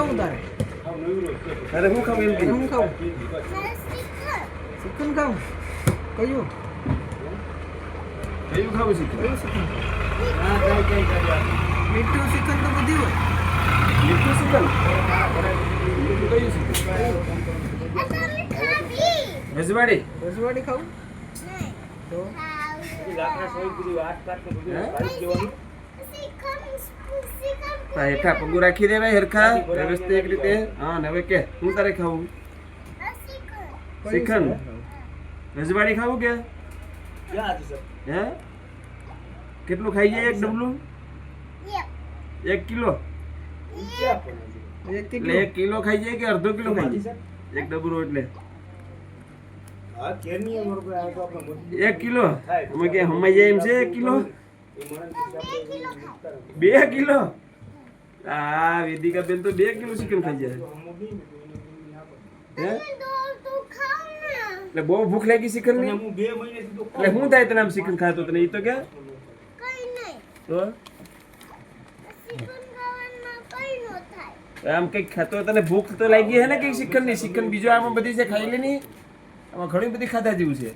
ખાવું તારે? અરે હું ખાવું એમ કે હું ખાવું? ચિકન ખાવું? કયું? કયું ખાવું છે કયું ચિકન? હા કઈ મીઠું ચિકન તો બધી હોય. મીઠું ચિકન મીઠું કયું ચિકન રજવાડી રજવાડી ખાવું? તો હેઠા પગું રાખી દેવાય હરખા વ્યવસ્થિત રીતે હા ને હવે કે હું તારે ખાવું ચિકન રજવાડી ખાવું કે હે કેટલું ખાઈ જાય એક ડબલું 1 કિલો એટલે 1 કિલો ખાઈ જાય કે અડધો કિલો ખાઈ જાય એક ડબલું એટલે 1 કિલો અમે કે હમાઈ જાય એમ છે 1 કિલો 2 કિલો આ વેદિકા બેન તો 2 કિલો ચિકન ખાઈ જાય હે એટલે બહુ ભૂખ લાગી ચિકન ની એટલે શું થાય તને આમ ચિકન ખાતો તને ઈ તો કે તો આમ કઈક ખાતો તને ભૂખ તો લાગી હે ને કઈક ચિકન ની ચિકન બીજો આમાં બધી છે ખાઈ લે ની આમાં ઘણી બધી ખાધા જેવું છે